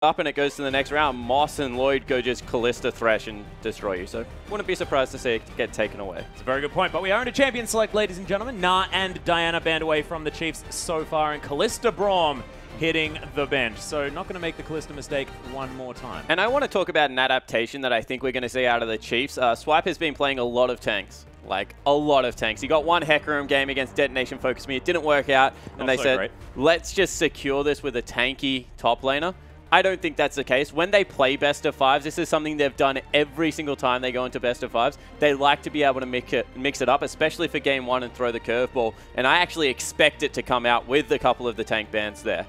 up and it goes to the next round, Moss and Lloyd go just Callista Thresh and destroy you. So wouldn't be surprised to see it get taken away. It's a very good point, but we are in a champion select, ladies and gentlemen. Nah and Diana banned away from the Chiefs so far, and Callista Braum hitting the bench. So not going to make the Callista mistake one more time. And I want to talk about an adaptation that I think we're going to see out of the Chiefs. Swipe has been playing a lot of tanks. Like, a lot of tanks. He got one Hecarim game against Detonation Focus Me. It didn't work out, and they said, let's just secure this with a tanky top laner. I don't think that's the case. When they play best of fives, this is something they've done every single time they go into best of fives. They like to be able to mix it up, especially for game one, and throw the curveball. And I actually expect it to come out with a couple of the tank bans there.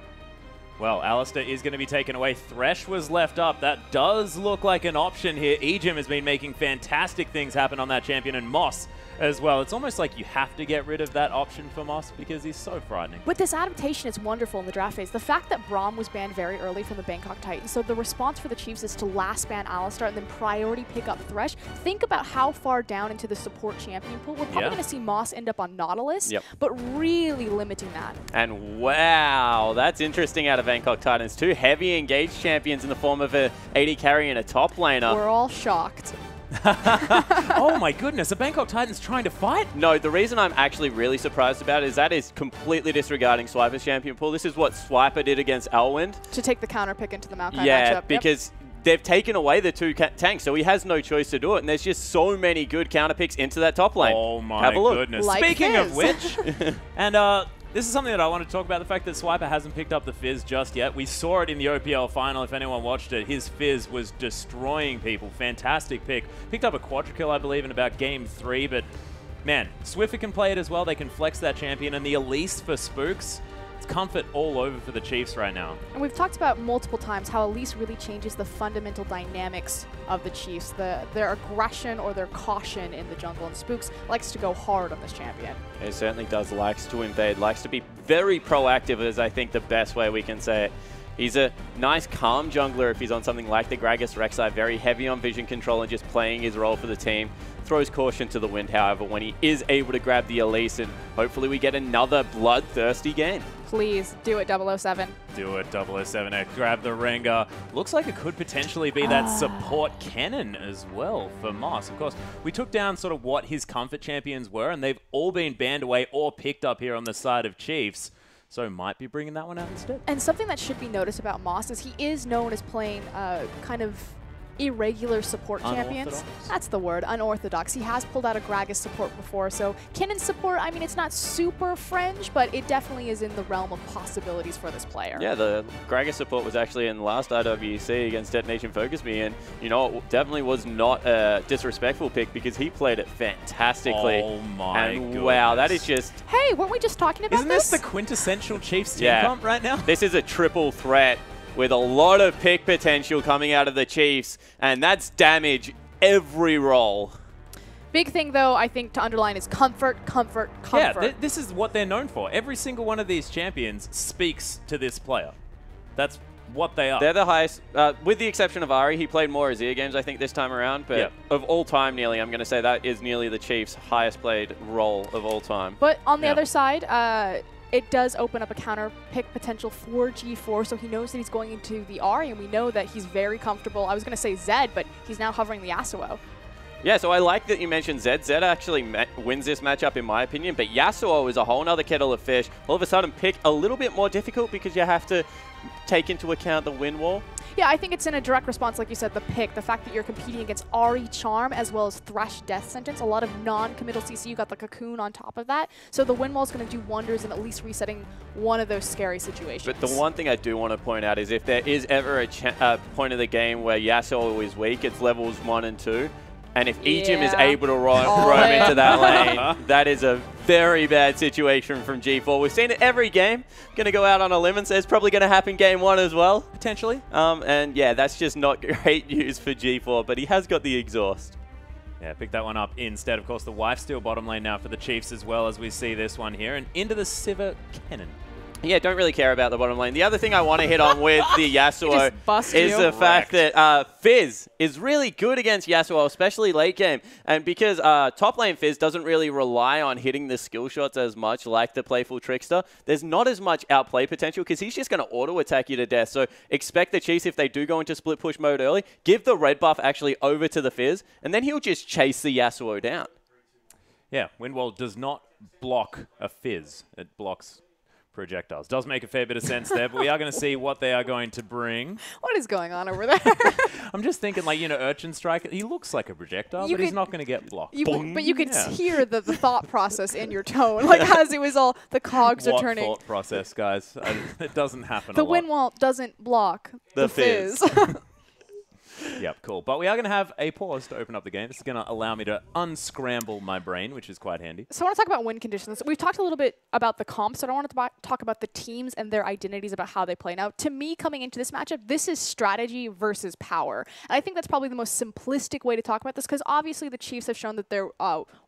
Well, Alistair is going to be taken away. Thresh was left up. That does look like an option here. Ejim has been making fantastic things happen on that champion, and Moss as well. It's almost like you have to get rid of that option for Moss because he's so frightening. With this adaptation, it's wonderful in the draft phase. The fact that Braum was banned very early from the Bangkok Titans, so the response for the Chiefs is to last ban Alistair and then priority pick up Thresh. Think about how far down into the support champion pool. We're probably going to see Moss end up on Nautilus, but really limiting that. And wow, that's interesting out of Bangkok Titans. Two heavy engaged champions in the form of a AD carry and a top laner. We're all shocked. Oh my goodness, are Bangkok Titans trying to fight? No, the reason I'm actually really surprised about it is that is completely disregarding Swiper's champion pool. This is what Swiper did against Elwind. To take the counter pick into the Maokai matchup. Yeah, because they've taken away the two tanks, so he has no choice to do it. And there's just so many good counter picks into that top lane. Oh my goodness. Like Speaking Fizz. of which, and this is something that I want to talk about, the fact that Swiper hasn't picked up the Fizz just yet. We saw it in the OPL final, if anyone watched it. His Fizz was destroying people. Fantastic pick. Picked up a quadra kill, I believe, in about game 3, but man, Swiffer can play it as well. They can flex that champion, and the Elise for Spooks, it's comfort all over for the Chiefs right now. And we've talked about multiple times how Elise really changes the fundamental dynamics of the Chiefs, their aggression or their caution in the jungle, and Spooks likes to go hard on this champion. He certainly does, likes to invade, likes to be very proactive, is I think the best way we can say it. He's a nice calm jungler if he's on something like the Gragas Rek'Sai, very heavy on vision control and just playing his role for the team. Throws caution to the wind, however, when he is able to grab the Elise, and hopefully we get another bloodthirsty game. Please, do it, 007. Do it, 007X. Grab the Rengar. Looks like it could potentially be that support cannon as well for Moss. Of course, we took down sort of what his comfort champions were, and they've all been banned away or picked up here on the side of Chiefs. So might be bringing that one out instead. And something that should be noticed about Moss is he is known as playing kind of irregular support champions. That's the word, unorthodox. He has pulled out a Gragas support before, so Kinnan support, I mean, it's not super fringe, but it definitely is in the realm of possibilities for this player. Yeah, the Gragas support was actually in the last IWC against Detonation Focus Me, and you know, it definitely was not a disrespectful pick because he played it fantastically. Oh my goodness. Wow, that is just... Hey, weren't we just talking about Isn't this the quintessential Chiefs team comp right now? This is a triple threat with a lot of pick potential coming out of the Chiefs, and that's damage every roll. Big thing, though, I think to underline is comfort, comfort, comfort. Yeah, this is what they're known for. Every single one of these champions speaks to this player. That's what they are. They're the highest, with the exception of Ari. He played more Azir games, I think, this time around, but of all time, nearly, I'm going to say that is nearly the Chiefs' highest played role of all time. But on the other side, it does open up a counter pick potential for G4, so he knows that he's going into the Ahri, and we know that he's very comfortable. I was going to say Zed, but he's now hovering the Yasuo. Yeah, so I like that you mentioned Zed. Zed actually wins this matchup in my opinion, but Yasuo is a whole nother kettle of fish. All of a sudden, pick a little bit more difficult because you have to take into account the wind wall. Yeah, I think it's in a direct response, like you said, the pick, the fact that you're competing against Ahri Charm as well as Thresh Death Sentence, a lot of non-committal CC, you got the Cocoon on top of that, so the wind wall's going to do wonders in at least resetting one of those scary situations. But the one thing I do want to point out is if there is ever a point of the game where Yasuo is weak, it's levels 1 and 2. And if Ejim is able to roam into that lane, that is a very bad situation from G4. We've seen it every game. Going to go out on a limb and say it's probably going to happen game 1 as well. Potentially. And yeah, that's just not great news for G4, but he has got the exhaust. Yeah, pick that one up instead. Of course, the Wife Steal bottom lane now for the Chiefs as well as we see this one here. And into the Sivir Cannon. Yeah, don't really care about the bottom lane. The other thing I want to hit on with the Yasuo is the fact that Fizz is really good against Yasuo, especially late game. And because top lane Fizz doesn't really rely on hitting the skill shots as much like the Playful Trickster, there's not as much outplay potential because he's just going to auto-attack you to death. So expect the Chiefs, if they do go into split push mode early, give the red buff actually over to the Fizz, and then he'll just chase the Yasuo down. Yeah, Windwall does not block a Fizz. It blocks projectiles. Does make a fair bit of sense there, but we are going to see what they are going to bring. What is going on over there? I'm just thinking, like, you know, Urchin Strike, he looks like a projectile, but he's not going to get blocked. But you could hear the thought process in your tone, like as it was all, the cogs are turning. What thought process, guys? It doesn't happen the a lot. Windwall doesn't block the Fizz. Yep, cool. But we are going to have a pause to open up the game. This is going to allow me to unscramble my brain, which is quite handy. So I want to talk about win conditions. We've talked a little bit about the comps, so I want to talk about the teams and their identities about how they play. Now, to me, coming into this matchup, this is strategy versus power. And I think that's probably the most simplistic way to talk about this, because obviously the Chiefs have shown that they're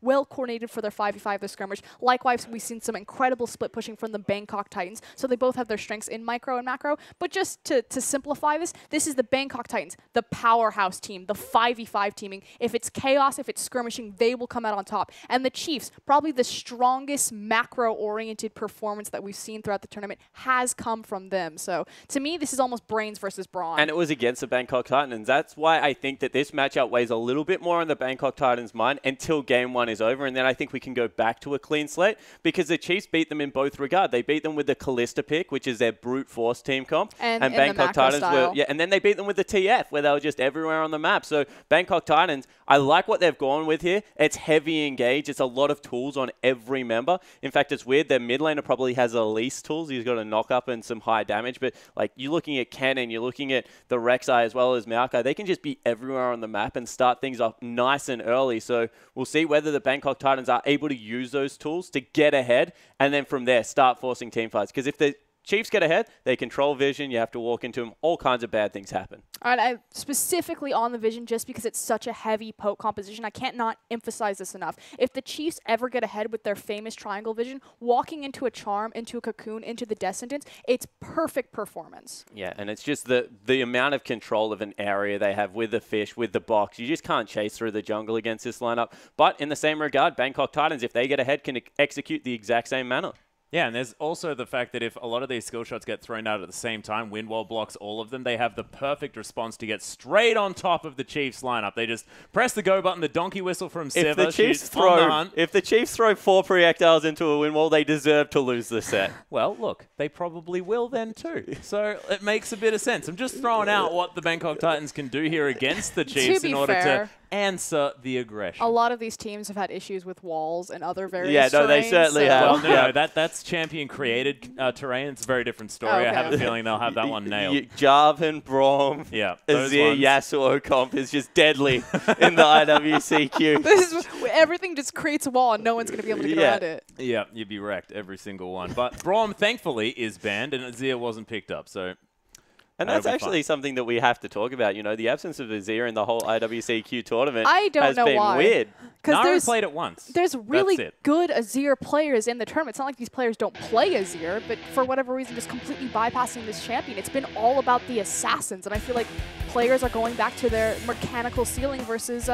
well coordinated for their 5v5, their skirmish. Likewise, we've seen some incredible split pushing from the Bangkok Titans, so they both have their strengths in micro and macro. But just to simplify this, this is the Bangkok Titans, the powerhouse team, the 5v5 teaming. If it's chaos, if it's skirmishing, they will come out on top. And the Chiefs, probably the strongest macro-oriented performance that we've seen throughout the tournament has come from them. So to me, this is almost brains versus brawn. And it was against the Bangkok Titans. That's why I think that this matchup weighs a little bit more on the Bangkok Titans' mind until game one is over. And then I think we can go back to a clean slate because the Chiefs beat them in both regard. They beat them with the Callista pick, which is their brute force team comp. And Bangkok Titans were, yeah, and then they beat them with the TF, where they were just everywhere on the map. So Bangkok Titans, I like what they've gone with here. It's heavy engage. It's a lot of tools on every member. In fact, it's weird. Their mid laner probably has the least tools. He's got a knock up and some high damage. But like you're looking at Kennen, you're looking at the Rek'Sai as well as Maokai. They can just be everywhere on the map and start things off nice and early. So we'll see whether the Bangkok Titans are able to use those tools to get ahead and then from there start forcing team fights. Because if the Chiefs get ahead, they control vision, you have to walk into them, all kinds of bad things happen. All right, specifically on the vision, just because it's such a heavy poke composition, I can't not emphasize this enough. If the Chiefs ever get ahead with their famous triangle vision, walking into a charm, into a cocoon, into the death sentence, it's perfect performance. Yeah, and it's just the amount of control of an area they have with the fish, with the box. You just can't chase through the jungle against this lineup. But in the same regard, Bangkok Titans, if they get ahead, can execute the exact same manner. Yeah, and there's also the fact that if a lot of these skill shots get thrown out at the same time, Windwall blocks all of them, they have the perfect response to get straight on top of the Chiefs lineup. They just press the go button, the donkey whistle from Siva. If the Chiefs throw 4 projectiles into a Windwall, they deserve to lose the set. Well, look, they probably will then too. So it makes a bit of sense. I'm just throwing out what the Bangkok Titans can do here against the Chiefs in order to answer the aggression. A lot of these teams have had issues with walls and other various terrains, they certainly have. Well, no, that's champion-created terrain. It's a very different story. Okay. I have a feeling they'll have that one nailed. Jarvan, Braum, Azir, Yasuo comp is just deadly in the IWCQ. This is, everything just creates a wall and no one's going to be able to get around it. Yeah, you'd be wrecked, every single one. But Braum, thankfully, is banned and Azir wasn't picked up, so... And that's actually something that we have to talk about. You know, the absence of Azir in the whole IWCQ tournament has been weird. Naru played it once. There's really good Azir players in the tournament. It's not like these players don't play Azir, but for whatever reason, just completely bypassing this champion. It's been all about the assassins, and I feel like players are going back to their mechanical ceiling versus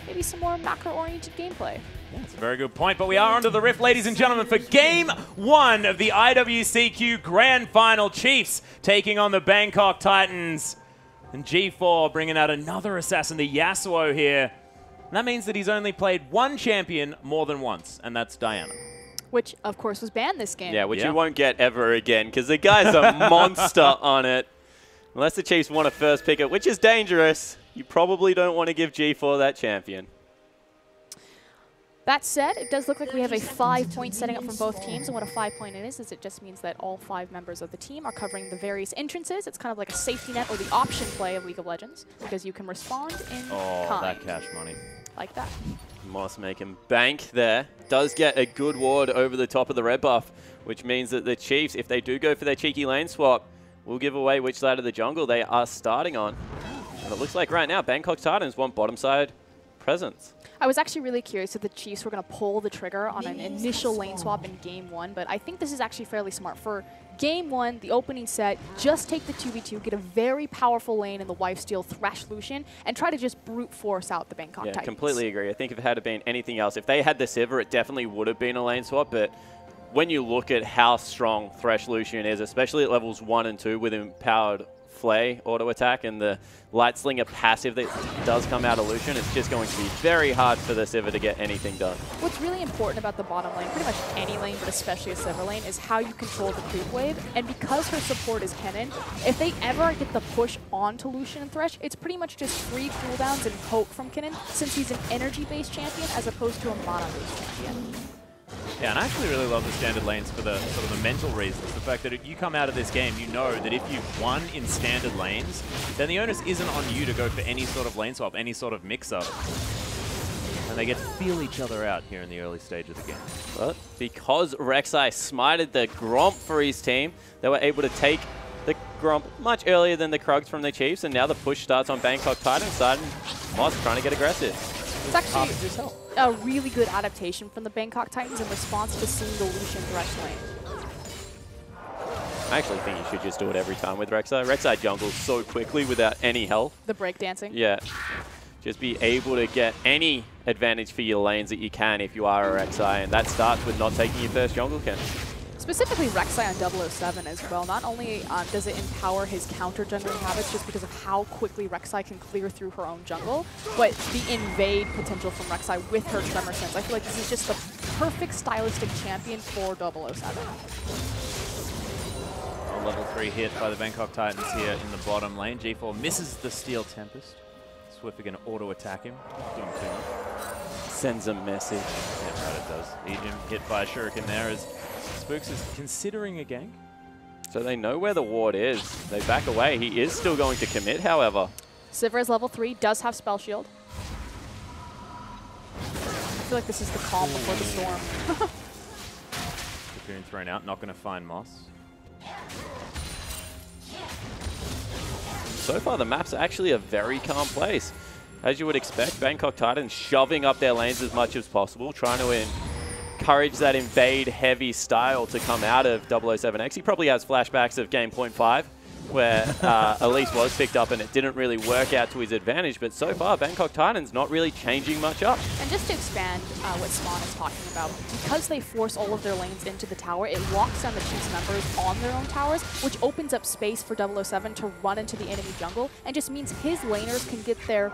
maybe some more macro-oriented gameplay. Yeah, that's a very good point, but we are onto the Rift, ladies and gentlemen, for Game 1 of the IWCQ Grand Final. Chiefs taking on the Bangkok Titans. And G4 bringing out another assassin, the Yasuo here. And that means that he's only played one champion more than once, and that's Diana. Which, of course, was banned this game. Yeah, which you won't get ever again, because the guy's a monster on it. Unless the Chiefs want to first pick it, which is dangerous. You probably don't want to give G4 that champion. That said, it does look like we have a 5-point setting up from both teams, and what a 5-point is it just means that all 5 members of the team are covering the various entrances. It's kind of like a safety net or the option play of League of Legends, because you can respond in kind. That cash money. Like that. Moss making bank there. Does get a good ward over the top of the red buff, which means that the Chiefs, if they do go for their cheeky lane swap, will give away which side of the jungle they are starting on. And it looks like right now, Bangkok Titans want bottom side presence. I was actually really curious if the Chiefs were going to pull the trigger on an initial lane swap in Game 1, but I think this is actually fairly smart. For Game 1, the opening set, just take the 2v2, get a very powerful lane in the Lifesteal Thresh Lucian, and try to just brute force out the Bangkok Titans. Completely agree. I think if it had been anything else, if they had the Sivir, it definitely would have been a lane swap, but when you look at how strong Thresh Lucian is, especially at levels 1 and 2 with empowered Flay auto attack and the Light Slinger passive that does come out of Lucian, it's just going to be very hard for the Sivir to get anything done. What's really important about the bottom lane, pretty much any lane, but especially a Sivir lane, is how you control the creep wave. And because her support is Kennen, if they ever get the push onto Lucian and Thresh, it's pretty much just free cooldowns and poke from Kennen, since he's an energy-based champion as opposed to a mana-based champion. Yeah, and I actually really love the standard lanes for the sort of the mental reasons. The fact that if you come out of this game, you know that if you've won in standard lanes, then the onus isn't on you to go for any sort of lane swap, any sort of mix-up. And they get to feel each other out here in the early stage of the game. But because Rek'Sai smited the Gromp for his team, they were able to take the Gromp much earlier than the Krugs from the Chiefs, and now the push starts on Bangkok Titans side, and Moss trying to get aggressive. It's actually a really good adaptation from the Bangkok Titans in response to seeing the Lucian Thresh lane. I actually think you should just do it every time with Rek'Sai. Rek'Sai jungles so quickly without any health. The breakdancing. Yeah. Just be able to get any advantage for your lanes that you can if you are a Rek'Sai, and that starts with not taking your first jungle camp. Specifically Rek'Sai on 007 as well. Not only does it empower his counter jungling habits just because of how quickly Rek'Sai can clear through her own jungle, but the invade potential from Rek'Sai with her Tremor Sense. I feel like this is just the perfect stylistic champion for 007. A level 3 hit by the Bangkok Titans here in the bottom lane. G4 misses the Steel Tempest. Swift are going to auto attack him. Doing too much. Sends a message. Yeah, right, it does. Ejim hit by a Shuriken there as Spooks is considering a gank. So they know where the ward is. They back away. He is still going to commit, however. Sivir is level 3, does have Spell Shield. I feel like this is the calm before the storm. Cocoon thrown out, not going to find Moss. So far, the map's actually a very calm place. As you would expect, Bangkok Titans shoving up their lanes as much as possible, trying to encourage that invade-heavy style to come out of 007X. He probably has flashbacks of Game Point 5, where Elise was picked up and it didn't really work out to his advantage, but so far, Bangkok Titans not really changing much up. And just to expand what Spawn is talking about, because they force all of their lanes into the tower, it locks down the Chiefs members on their own towers, which opens up space for 007 to run into the enemy jungle, and just means his laners can get there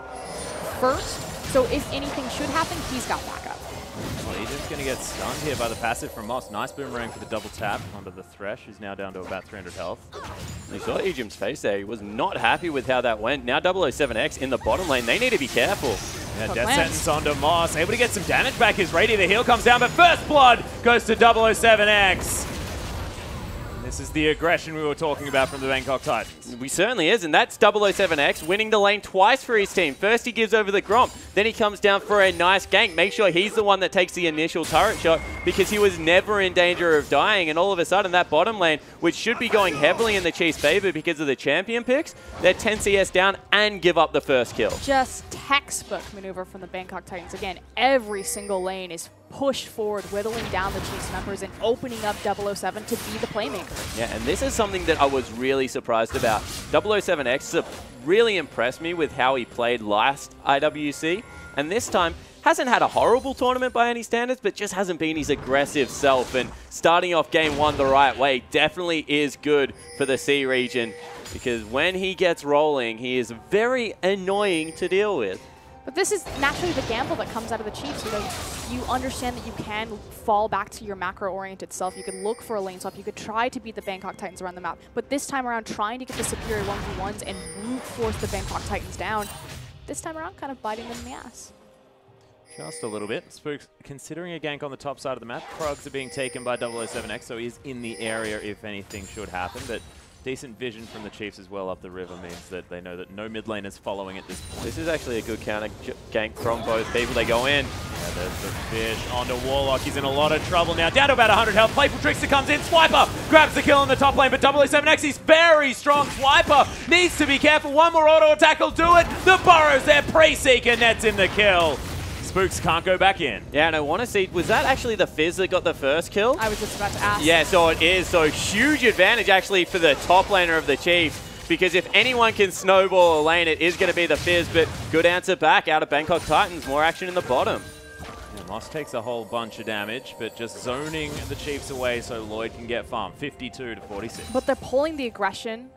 first, so if anything should happen, he's got backup. Well, Ejim's going to get stunned here by the passive from Moss. Nice boomerang for the double tap onto the Thresh, who's now down to about 300 health. You saw Ejim's face there. He was not happy with how that went. Now 007X in the bottom lane. They need to be careful. Yeah, Death Sentence onto Moss. Able to get some damage back. His Rady, the heal comes down, but first blood goes to 007X. This is the aggression we were talking about from the Bangkok Titans. We certainly is, and that's 007X winning the lane twice for his team. First he gives over the Gromp, then he comes down for a nice gank. Make sure he's the one that takes the initial turret shot because he was never in danger of dying, and all of a sudden that bottom lane, which should be going heavily in the Chiefs' favor because of the champion picks, they're 10 CS down and give up the first kill. Just textbook maneuver from the Bangkok Titans. Again, every single lane is pushed forward, whittling down the Chiefs members and opening up 007 to be the playmaker. Yeah, and this is something that I was really surprised about. 007X really impressed me with how he played last IWC, and this time hasn't had a horrible tournament by any standards, but just hasn't been his aggressive self, and starting off game one the right way definitely is good for the C region, because when he gets rolling, he is very annoying to deal with. But this is naturally the gamble that comes out of the Chiefs. You know, you understand that you can fall back to your macro-oriented self. You can look for a lane swap. You could try to beat the Bangkok Titans around the map. But this time around, trying to get the superior 1v1s and brute force the Bangkok Titans down, this time around kind of biting them in the ass. Just a little bit. Spooks considering a gank on the top side of the map. Krugs are being taken by 007X, so he's in the area if anything should happen. But decent vision from the Chiefs as well up the river means that they know that no mid lane is following at this point. This is actually a good counter gank from both people. They go in. Yeah, there's the fish onto Warlock. He's in a lot of trouble now. Down to about 100 health. Playful Trickster comes in. Swiper grabs the kill in the top lane, but 007X is very strong. Swiper needs to be careful. One more auto attack will do it. The Burrows there. Pre-Seeker nets in the kill. Spooks can't go back in. Yeah, and I want to see, was that actually the Fizz that got the first kill? I was just about to ask. Yeah, so it is. So huge advantage actually for the top laner of the Chiefs, because if anyone can snowball a lane, it is going to be the Fizz, but good answer back out of Bangkok Titans. More action in the bottom. Yeah, Moss takes a whole bunch of damage, but just zoning the Chiefs away so Lloyd can get farm. 52 to 46. But they're pulling the aggression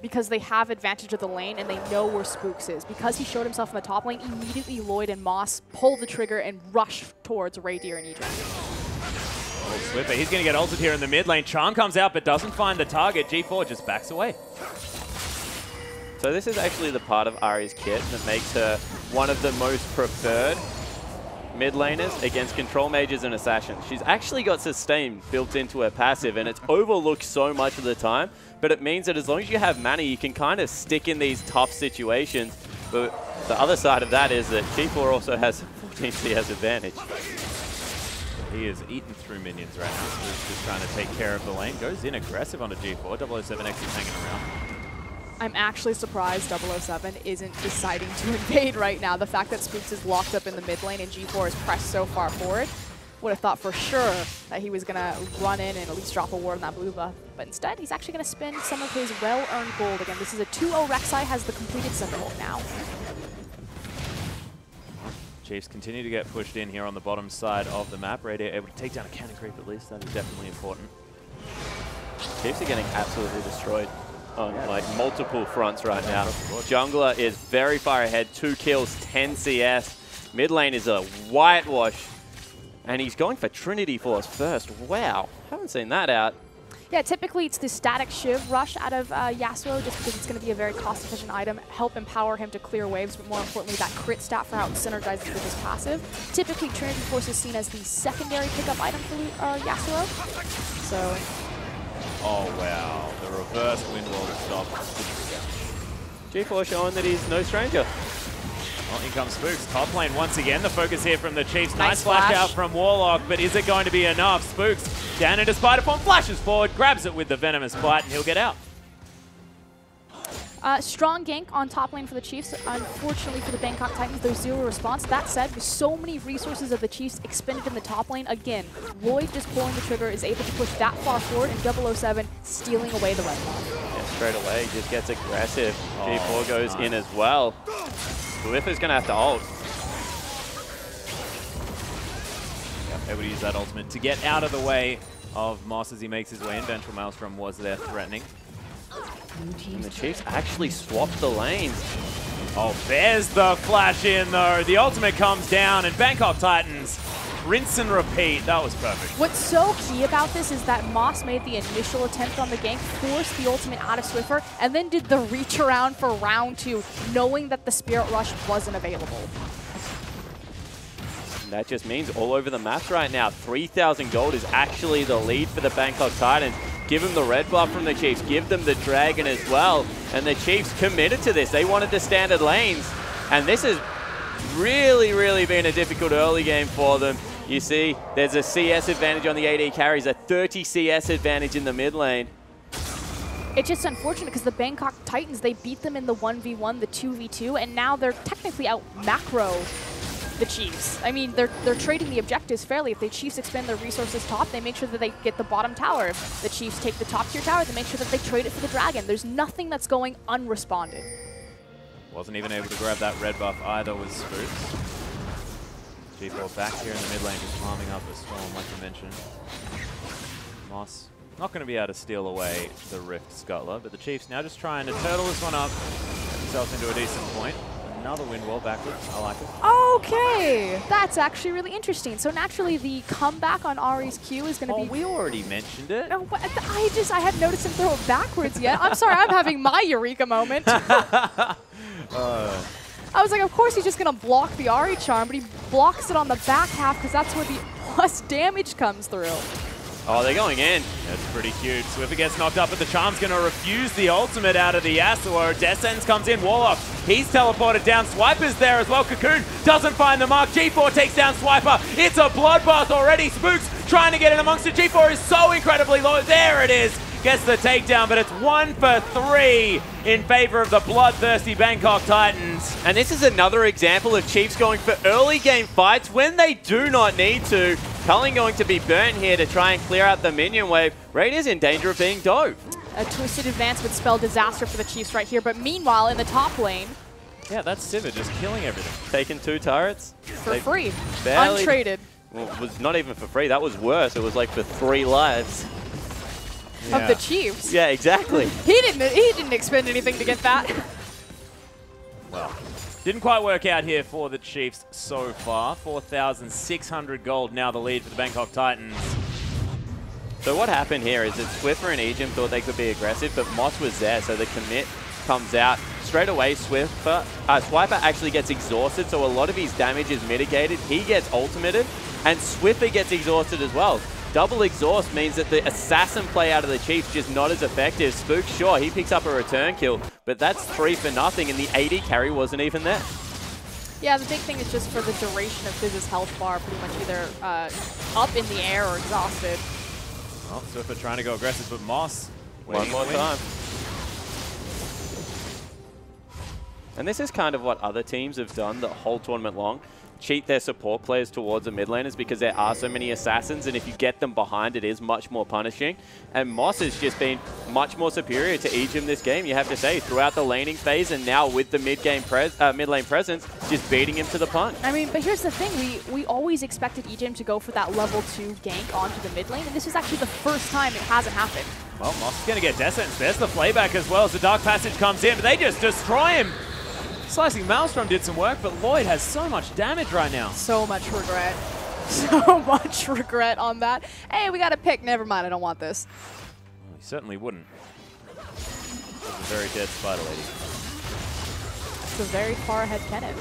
because they have advantage of the lane and they know where Spooks is. Because he showed himself in the top lane, immediately Lloyd and Moss pull the trigger and rush towards Raydeer and Edra. Oh, Swiffer, he's going to get ulted here in the mid lane. Charm comes out but doesn't find the target. G4 just backs away. So this is actually the part of Ahri's kit that makes her one of the most preferred mid laners against control mages and assassins. She's actually got sustain built into her passive, and it's overlooked so much of the time, but it means that as long as you have mana, you can kind of stick in these tough situations. But the other side of that is that G4 also has 14 CS advantage. He is eating through minions right now, so he's just trying to take care of the lane. Goes in aggressive onto G4. 007X is hanging around. I'm actually surprised 007 isn't deciding to invade right now. The fact that Spooks is locked up in the mid lane and G4 is pressed so far forward, would have thought for sure that he was going to run in and at least drop a ward on that blue buff. But instead, he's actually going to spend some of his well-earned gold. Again, this is a 2-0 Rek'Sai, has the completed Cinderhawk now. Chiefs continue to get pushed in here on the bottom side of the map. Raydeer able to take down a cannon creep at least. That is definitely important. Chiefs are getting absolutely destroyed on like multiple fronts right now. Jungler is very far ahead, 2 kills, 10 CS. Mid lane is a whitewash, and he's going for Trinity Force first. Wow, haven't seen that out. Yeah, typically it's the static Shiv rush out of Yasuo, just because it's going to be a very cost-efficient item, help empower him to clear waves, but more importantly, that crit stat for how it synergizes with his passive. Typically, Trinity Force is seen as the secondary pickup item for Yasuo. So. Oh, wow. The reverse wind wall to stop. G4 showing that he's no stranger. Well, in comes Spooks. Top lane once again. The focus here from the Chiefs. Nice flash out from Warlock, but is it going to be enough? Spooks down into Spider Form, flashes forward, grabs it with the Venomous Bite, and he'll get out. Strong gank on top lane for the Chiefs. Unfortunately for the Bangkok Titans, there's 0 response. That said, with so many resources of the Chiefs expended in the top lane, again, Lloyd just pulling the trigger is able to push that far forward, and 007 stealing away the red buff. Yeah, straight away, just gets aggressive. G4 goes in as well. Qualifiers going to have to ult. Yep, able to use that ultimate to get out of the way of Moss as he makes his way in. Vengeful Maelstrom was there threatening. And the Chiefs actually swapped the lanes. Oh, there's the flash in though. The ultimate comes down and Bangkok Titans rinse and repeat. That was perfect. What's so key about this is that Moss made the initial attempt on the gank, forced the ultimate out of Swiffer, and then did the reach around for round 2, knowing that the Spirit Rush wasn't available. And that just means all over the maps right now, 3,000 gold is actually the lead for the Bangkok Titans. Give them the red buff from the Chiefs, give them the dragon as well. And the Chiefs committed to this. They wanted the standard lanes. And this has really, really been a difficult early game for them. You see, there's a CS advantage on the AD carries, a 30 CS advantage in the mid lane. It's just unfortunate because the Bangkok Titans, they beat them in the 1v1, the 2v2, and now they're technically out macro the Chiefs. I mean, they're trading the objectives fairly. If the Chiefs expend their resources top, they make sure that they get the bottom tower. If the Chiefs take the top tier tower, they make sure that they trade it for the dragon. There's nothing that's going unresponded. Wasn't even able to grab that red buff either with Spooks. G4 back here in the mid lane, just farming up a storm, like you mentioned. Moss not going to be able to steal away the Rift Scuttler, but the Chiefs now just trying to turtle this one up, get themselves into a decent point. Another wind wall backwards. I like it. Okay, that's actually really interesting. So naturally, the comeback on Ahri's Q is going to be. We already mentioned it. No, I hadn't noticed him throw it backwards yet. I'm sorry, I'm having my eureka moment. I was like, of course he's just going to block the Ahri charm, but he blocks it on the back half because that's where the plus damage comes through. Oh, they're going in. That's pretty cute. Swiffer gets knocked up, but the charm's going to refuse the ultimate out of the Yasuo. Descends comes in. Warlock, he's teleported down. Swiper's there as well. Cocoon doesn't find the mark. G4 takes down Swiper. It's a bloodbath already. Spooks trying to get in amongst it. G4 is so incredibly low. There it is. gets the takedown, but it's 1 for 3 in favor of the bloodthirsty Bangkok Titans. And this is another example of Chiefs going for early game fights when they do not need to. Culling going to be burnt here to try and clear out the minion wave. Raid is in danger of being dove. A twisted advance would spell disaster for the Chiefs right here, but meanwhile in the top lane, yeah, that's Sivir just killing everything. Taking 2 turrets. For free. Barely, untraded. Well, it was not even for free. That was worse. It was like for 3 lives. Yeah. Of the Chiefs. Yeah, exactly. He didn't expend anything to get that. Well, didn't quite work out here for the Chiefs so far. 4,600 gold, now the lead for the Bangkok Titans. So what happened here is that Swiffer and Ejim thought they could be aggressive, but Moss was there, so the commit comes out. Straight away, Swiper actually gets exhausted, so a lot of his damage is mitigated. He gets ultimated, and Swiffer gets exhausted as well. Double exhaust means that the assassin play out of the Chiefs just not as effective. Spook, sure, he picks up a return kill, but that's 3 for nothing, and the AD carry wasn't even there. Yeah, the big thing is just for the duration of Fizz's health bar, pretty much either up in the air or exhausted. Well, Swiffer trying to go aggressive, but Moss One more time. And this is kind of what other teams have done the whole tournament long. Cheat their support players towards the mid laners because there are so many assassins, and if you get them behind, it is much more punishing. And Moss has just been much more superior to Ejim this game, you have to say, throughout the laning phase, and now with the mid lane presence, just beating him to the punch. I mean, but here's the thing, we always expected Ejim to go for that level 2 gank onto the mid lane, and this is actually the first time it hasn't happened. Well, Moss is going to get Descent. There's the playback as well as the Dark Passage comes in, but they just destroy him. Slicing Maelstrom did some work, but Lloyd has so much damage right now. So much regret. So much regret on that. Hey, we got a pick. Never mind, I don't want this. Well, he certainly wouldn't. That's a very dead Spider Lady. It's a very far ahead Kenneth.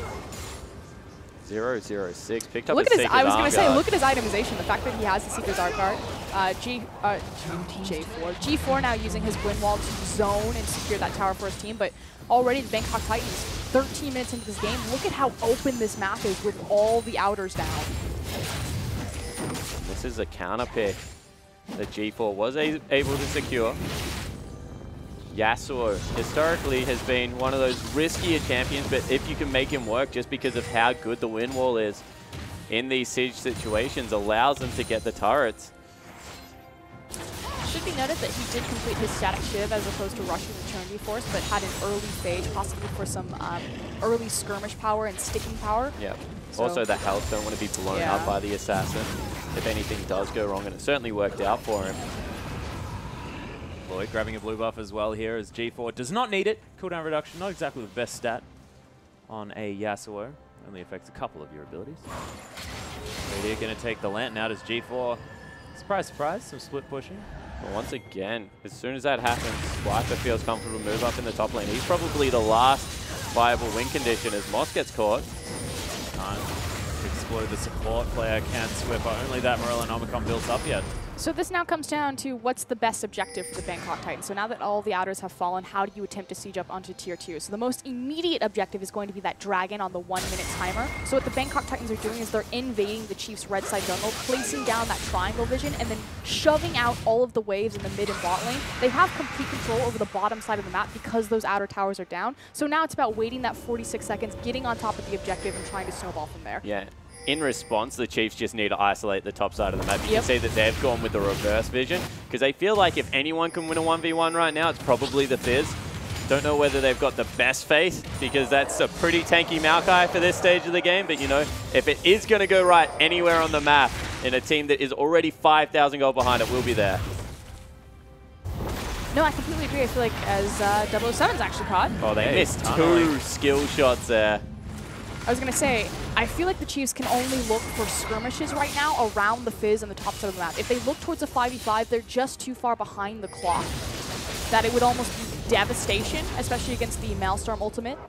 006 picked up Look a at his, I was going to say, look at his itemization. The fact that he has the Seeker's Art card. J4. G4 now using his Wind Wall to zone and secure that tower for his team, but already the Bangkok Titans, 13 minutes into this game, look at how open this map is with all the outers down. This is a counter pick that G4 was able to secure. Yasuo historically has been one of those riskier champions, but if you can make him work just because of how good the wind wall is in these siege situations, allows them to get the turrets. Should be noted that he did complete his static shiv as opposed to rushing the Trinity Force, but had an early phage, possibly for some early skirmish power and sticking power. Yeah. So Also, the health don't want to be blown up by the assassin if anything does go wrong, and it certainly worked out for him. Lloyd grabbing a blue buff as well here as G4 does not need it. Cooldown reduction, not exactly the best stat on a Yasuo. Only affects a couple of your abilities. Radiant going to take the Lantern out as G4. Surprise, surprise, some split pushing. But once again, as soon as that happens, Swiper feels comfortable to move up in the top lane. He's probably the last viable win condition as Moss gets caught. Can't explode the support player, can Swiffer. Only that Morellonomicon built up yet. So this now comes down to what's the best objective for the Bangkok Titans. So now that all the outers have fallen, how do you attempt to siege up onto tier 2? So the most immediate objective is going to be that dragon on the 1-minute timer. So what the Bangkok Titans are doing is they're invading the Chiefs' red side jungle, placing down that triangle vision, and then shoving out all of the waves in the mid and bot lane. They have complete control over the bottom side of the map because those outer towers are down. So now it's about waiting that 46 seconds, getting on top of the objective, and trying to snowball from there. Yeah. In response, the Chiefs just need to isolate the top side of the map. You can see that they've gone with the reverse vision because they feel like if anyone can win a 1v1 right now, it's probably the Fizz. Don't know whether they've got the best faith because that's a pretty tanky Maokai for this stage of the game. But, you know, if it is going to go right anywhere on the map in a team that is already 5,000 gold behind, it will be there. No, I completely agree. I feel like as 007's actually caught. Oh, they missed 2 skill shots there. I was going to say, I feel like the Chiefs can only look for skirmishes right now around the Fizz and the top side of the map. If they look towards a 5v5, they're just too far behind the clock that it would almost be devastation, especially against the Maelstrom ultimate.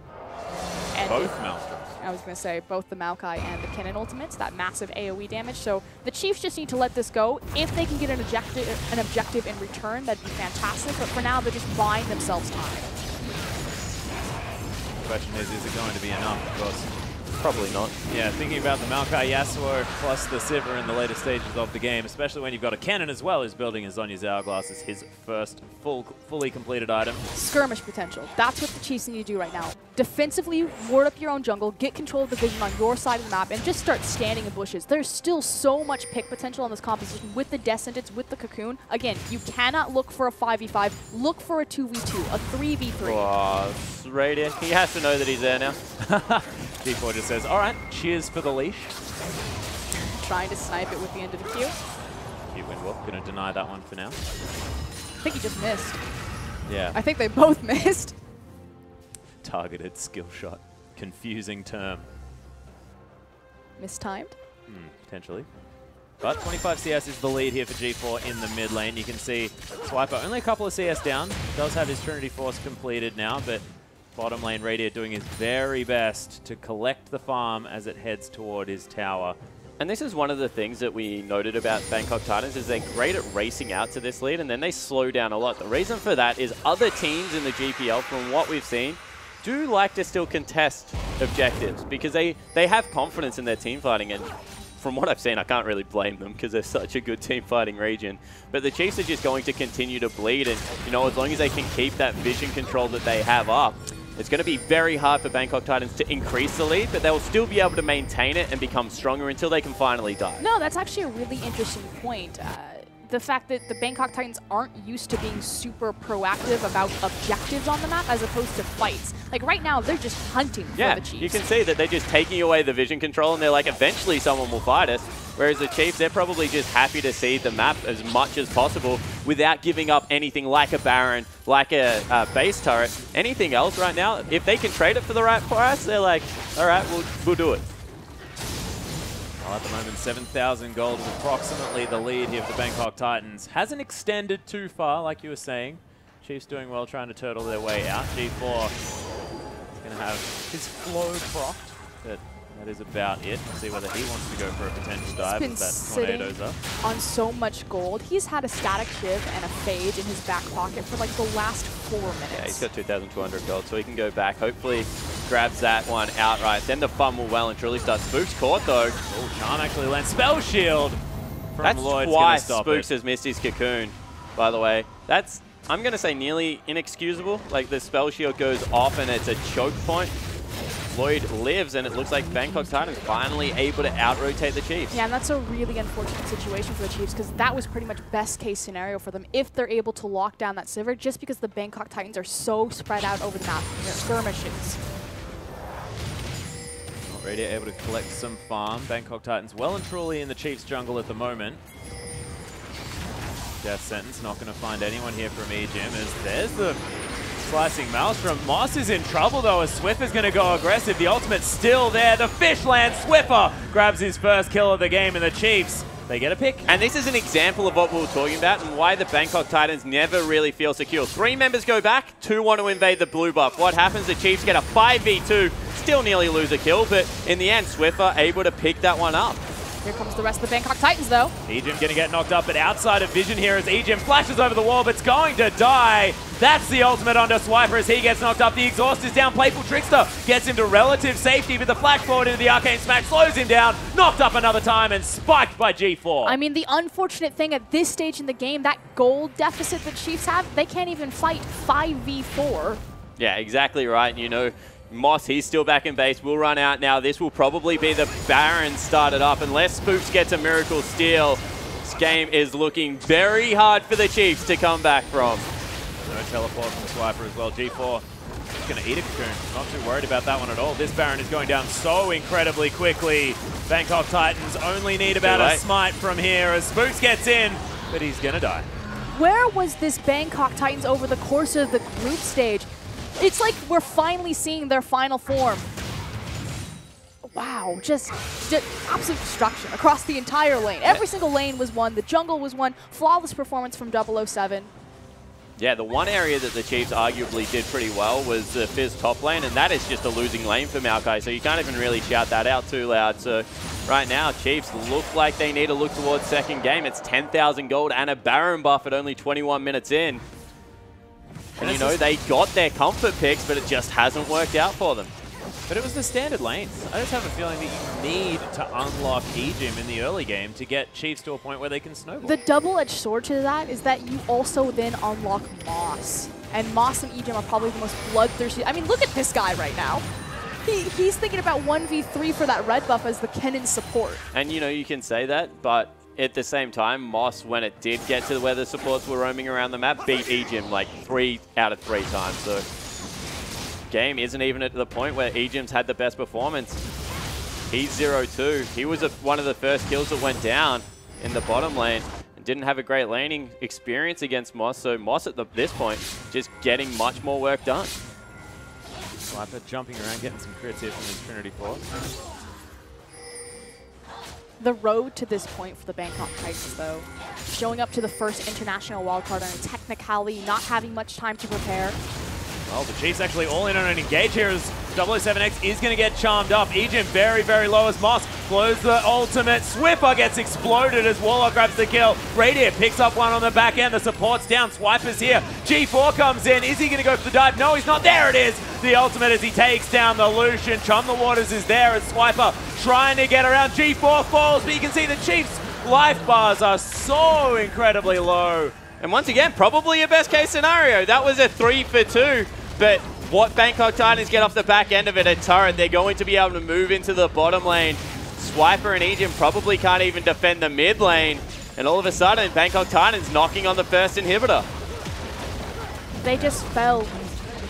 And both Maelstroms. I was going to say both the Maokai and the Kennen ultimates, that massive AoE damage. So the Chiefs just need to let this go. If they can get an objective in return, that'd be fantastic. But for now, they're just buying themselves time. The question is it going to be enough? Because Probably not. Yeah, thinking about the Maokai Yasuo plus the Sivir in the later stages of the game, especially when you've got a cannon as well who's building his Zonya's Hourglass as his first fully completed item. Skirmish potential. That's what the Chiefs need to do right now. Defensively, ward up your own jungle, get control of the vision on your side of the map, and just start standing in bushes. There's still so much pick potential on this composition with the Descendants, with the Cocoon. Again, you cannot look for a 5v5. Look for a 2v2, a 3v3. Oh, Radiant. He has to know that he's there now. G4 just says, all right, cheers for the leash. Trying to snipe it with the end of the Q. Windwalk going to deny that one for now. I think he just missed. Yeah. I think they both missed. Targeted skill shot. Confusing term. Mistimed? Potentially. But 25 CS is the lead here for G4 in the mid lane. You can see Swiper only a couple of CS down. Does have his Trinity Force completed now, but bottom lane Radiant doing his very best to collect the farm as it heads toward his tower. And this is one of the things that we noted about Bangkok Titans is they're great at racing out to this lead and then they slow down a lot. The reason for that is other teams in the GPL, from what we've seen, do like to still contest objectives because they have confidence in their team fighting, and from what I've seen, I can't really blame them because they're such a good team fighting region. But the Chiefs are just going to continue to bleed, and you know, as long as they can keep that vision control that they have up, it's going to be very hard for Bangkok Titans to increase the lead, but they'll still be able to maintain it and become stronger until they can finally die. No, that's actually a really interesting point. The fact that the Bangkok Titans aren't used to being super proactive about objectives on the map as opposed to fights. Like right now, they're just hunting for the Chiefs. You can see that they're just taking away the vision control and they're like, eventually someone will fight us. Whereas the Chiefs, they're probably just happy to see the map as much as possible without giving up anything like a Baron, like a base turret, anything else right now. If they can trade it for the right price, they're like, all right, we'll do it. Well, at the moment, 7,000 gold is approximately the lead here for the Bangkok Titans. Hasn't extended too far, like you were saying. Chiefs doing well, trying to turtle their way out. G4 is going to have his flow procced, but that is about it. We'll see whether he wants to go for a potential dive as that tornadoes up. On so much gold. He's had a static shiv and a phage in his back pocket for like the last 4 minutes. Yeah, he's got 2,200 gold, so he can go back. Hopefully grabs that one outright. Then the fun will well and truly start. Spook's caught though. Oh, Charm actually lands Spell Shield from That's Lloyd's twice stop Spooks it. has missed his Cocoon, by the way. That's, I'm going to say, nearly inexcusable. Like, the Spell Shield goes off and it's a choke point. Lloyd lives, and it looks like Bangkok Titans finally able to out-rotate the Chiefs. Yeah, and that's a really unfortunate situation for the Chiefs because that was pretty much best case scenario for them if they're able to lock down that Sivir, just because the Bangkok Titans are so spread out over the map. Skirmishes. Radiant able to collect some farm. Bangkok Titans well and truly in the Chiefs jungle at the moment. Death Sentence not going to find anyone here from E-Gym as there's the slicing Maelstrom. Moss is in trouble though as Swiffer's going to go aggressive. The ultimate's still there. The fish lands. Swiffer grabs his first kill of the game, and the Chiefs, they get a pick. And this is an example of what we were talking about and why the Bangkok Titans never really feel secure. 3 members go back, 2 want to invade the blue buff. What happens? The Chiefs get a 5v2, still nearly lose a kill, but in the end, Swiffer able to pick that one up. Here comes the rest of the Bangkok Titans, though. E-Gym going to get knocked up, but outside of vision here as E-Gym flashes over the wall, but it's going to die. That's the ultimate onto Swiper as he gets knocked up. The exhaust is down. Playful Trickster gets him to relative safety, but the flash forward into the Arcane Smash slows him down. Knocked up another time and spiked by G4. I mean, the unfortunate thing at this stage in the game, that gold deficit that Chiefs have, they can't even fight 5v4. Yeah, exactly right. You know, Moss, he's still back in base, will run out now. This will probably be the Baron started up unless Spooks gets a miracle steal. This game is looking very hard for the Chiefs to come back from. No teleport from Swiper as well. G4 is going to eat a Cocoon. Not too worried about that one at all. This Baron is going down so incredibly quickly. Bangkok Titans only need about a smite from here as Spooks gets in, but he's going to die. Where was this Bangkok Titans over the course of the group stage? It's like we're finally seeing their final form. Wow, just absolute destruction across the entire lane. Every single lane was won. The jungle was won. Flawless performance from 007. Yeah, the one area that the Chiefs arguably did pretty well was the Fizz top lane, and that is just a losing lane for Maokai, so you can't even really shout that out too loud. So right now, Chiefs look like they need to look towards second game. It's 10,000 gold and a Baron buff at only 21 minutes in. And you know, they got their comfort picks, but it just hasn't worked out for them. But it was the standard lanes. I just have a feeling that you need to unlock Ejim in the early game to get Chiefs to a point where they can snowball. The double-edged sword to that is that you also then unlock Moss. And Moss and Ejim are probably the most bloodthirsty. I mean, look at this guy right now. He's thinking about 1v3 for that red buff as the Kennen support. And, you know, you can say that, but at the same time, Moss, when it did get to where the supports were roaming around the map, beat Ejim like 3 out of 3 times. So game isn't even at the point where Ejim's had the best performance. He's 0-2. He was one of the first kills that went down in the bottom lane and didn't have a great laning experience against Moss. So Moss at this point just getting much more work done. Swiper jumping around, getting some crits here from his Trinity Force. The road to this point for the Bangkok Titans, though, showing up to the first international wildcard on a technicality, not having much time to prepare. Well, the Chiefs actually all in on an engage here as 007X is going to get charmed up. Ejim very, very low as Moss blows the ultimate. Swiffer gets exploded as Warlock grabs the kill. Radier picks up one on the back end. The support's down. Swiper's here. G4 comes in. Is he going to go for the dive? No, he's not. There it is. The ultimate as he takes down the Lucian. Chum the Waters is there as Swiper trying to get around. G4 falls, but you can see the Chiefs' life bars are so incredibly low. And once again, probably a best case scenario. That was a 3 for 2. But what Bangkok Titans get off the back end of it, a turret, they're going to be able to move into the bottom lane. Swiper and Ejim probably can't even defend the mid lane. And all of a sudden, Bangkok Titans knocking on the first inhibitor. They just fell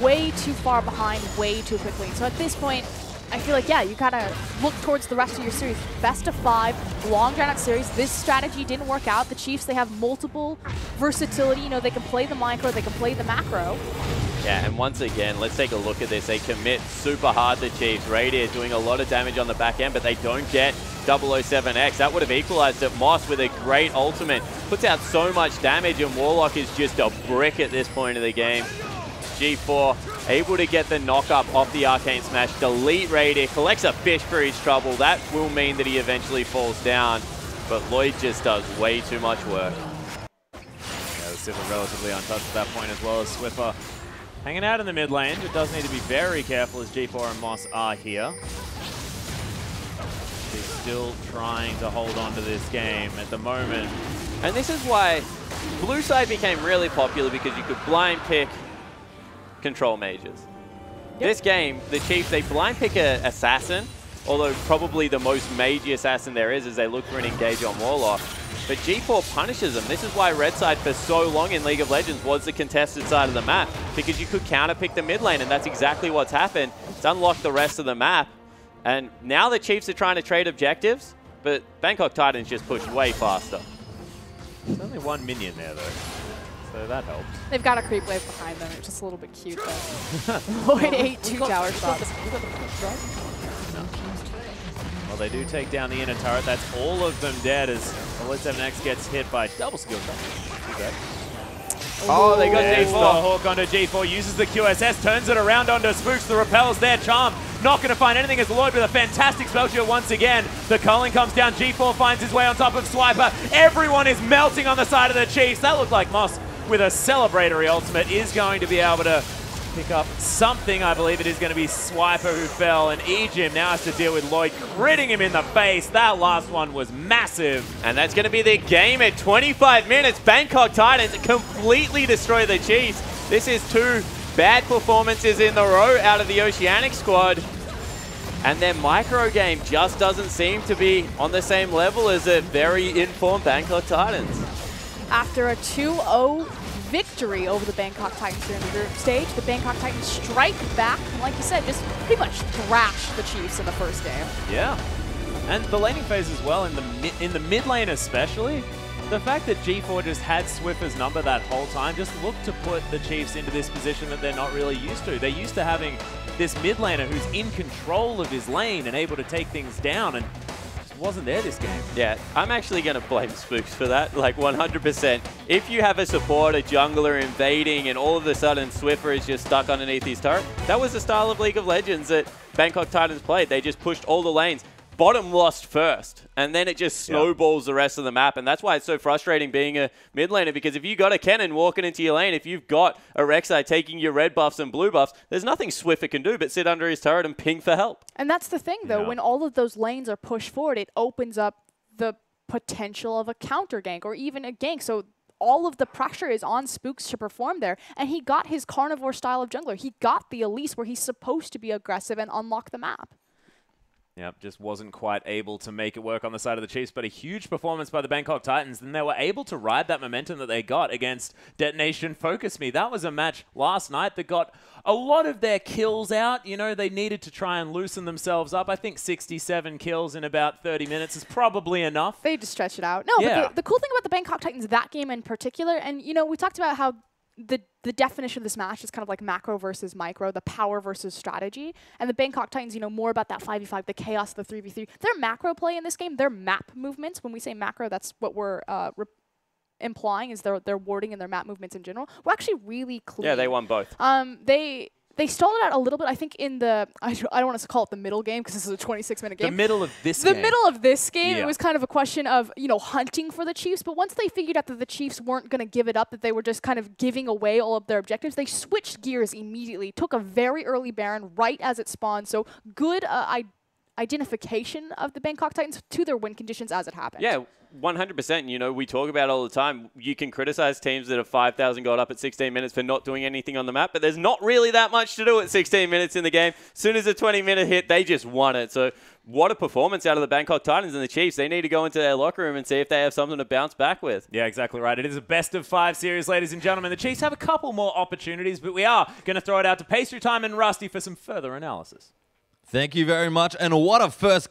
way too far behind way too quickly. So at this point, I feel like, yeah, you gotta look towards the rest of your series. Best of 5, long drawn out series. This strategy didn't work out. The Chiefs, they have multiple versatility. You know, they can play the micro, they can play the macro. Yeah, and once again, let's take a look at this. They commit super hard, the Chiefs. Radier doing a lot of damage on the back end, but they don't get 007X. That would have equalized it. Moss with a great ultimate. Puts out so much damage, and Warlock is just a brick at this point of the game. G4 able to get the knock-up off the Arcane Smash, delete Radier, collects a fish for his trouble. That will mean that he eventually falls down, but Lloyd just does way too much work. Yeah, the Swiffer relatively untouched at that point as well as Swiffer hanging out in the mid lane, but does need to be very careful as G4 and Moss are here. He's still trying to hold on to this game at the moment. And this is why blue side became really popular, because you could blind pick control mages. Yep. This game, the Chiefs, they blind pick an assassin, although probably the most magey assassin there is as they look for an engage on Warlock. But G4 punishes them. This is why red side for so long in League of Legends was the contested side of the map, because you could counter pick the mid lane, and that's exactly what's happened. It's unlocked the rest of the map. And now the Chiefs are trying to trade objectives, but Bangkok Titans just pushed way faster. There's only 1 minion there, though, so that helps. They've got a creep wave behind them. It's just a little bit cute, though. Lloyd 8 2 tower shots. Well, they do take down the inner turret. That's all of them dead as 007X gets hit by double skill shot. Oh, they got G4. G4. Hook onto G4, uses the QSS, turns it around onto Spooks. The repels there, Charm. Not going to find anything as Lloyd with a fantastic spell shield once again. The culling comes down, G4 finds his way on top of Swiper. Everyone is melting on the side of the Chiefs. That looked like Moss with a celebratory ultimate is going to be able to pick up something. I believe it is going to be Swiper who fell, and Ejim now has to deal with Lloyd critting him in the face. That last one was massive. And that's going to be the game at 25 minutes. Bangkok Titans completely destroy the Chiefs. This is 2 bad performances in a row out of the Oceanic squad. And their micro game just doesn't seem to be on the same level as a very informed Bangkok Titans. After a 2-0 victory over the Bangkok Titans during the group stage, the Bangkok Titans strike back, and like you said, just pretty much thrash the Chiefs in the first game. Yeah, and the laning phase as well, in the mid lane especially, the fact that G4 just had Swiffer's number that whole time just looked to put the Chiefs into this position that they're not really used to. They're used to having this mid laner who's in control of his lane and able to take things down, and wasn't there this game. Yeah, I'm actually going to blame Spooks for that, like 100%. If you have a support, a jungler invading, and all of a sudden Swiffer is just stuck underneath his turret, that was the style of League of Legends that Bangkok Titans played. They just pushed all the lanes. bottom lost first, and then it just snowballs the rest of the map, and that's why it's so frustrating being a mid laner, because if you got a Kennen walking into your lane, if you've got a Rek'Sai taking your red buffs and blue buffs, there's nothing Swiffer can do but sit under his turret and ping for help. And that's the thing, though, when all of those lanes are pushed forward, it opens up the potential of a counter gank or even a gank. So all of the pressure is on Spooks to perform there, and he got his carnivore style of jungler. He got the Elise where he's supposed to be aggressive and unlock the map. Yep, just wasn't quite able to make it work on the side of the Chiefs, but a huge performance by the Bangkok Titans, and they were able to ride that momentum that they got against Detonation Focus Me. That was a match last night that got a lot of their kills out. You know, they needed to try and loosen themselves up. I think 67 kills in about 30 minutes is probably enough. They just stretch it out. No, but the cool thing about the Bangkok Titans, that game in particular, and, you know, we talked about how the definition of this match is kind of like macro versus micro, the power versus strategy. And the Bangkok Titans, you know, more about that 5v5, the chaos, the 3v3. Their macro play in this game, their map movements, when we say macro, that's what we're implying is their warding and their map movements in general, were actually really clean. Yeah, they won both. They stalled it out a little bit, I think, in the, I don't want to call it the middle game because this is a 26-minute game. The middle of this game. The middle of this game, it was kind of a question of, you know, hunting for the Chiefs. But once they figured out that the Chiefs weren't going to give it up, that they were just kind of giving away all of their objectives, they switched gears immediately, took a very early Baron right as it spawned. So good identification of the Bangkok Titans to their win conditions as it happened. Yeah, 100%. You know, we talk about all the time. You can criticize teams that have 5,000 gold up at 16 minutes for not doing anything on the map, but there's not really that much to do at 16 minutes in the game. As soon as a 20-minute hit, they just won it. So what a performance out of the Bangkok Titans and the Chiefs. They need to go into their locker room and see if they have something to bounce back with. Yeah, exactly right. It is a best-of-5 series, ladies and gentlemen. The Chiefs have a couple more opportunities, but we are going to throw it out to PastryTime and Rusty for some further analysis. Thank you very much, and what a first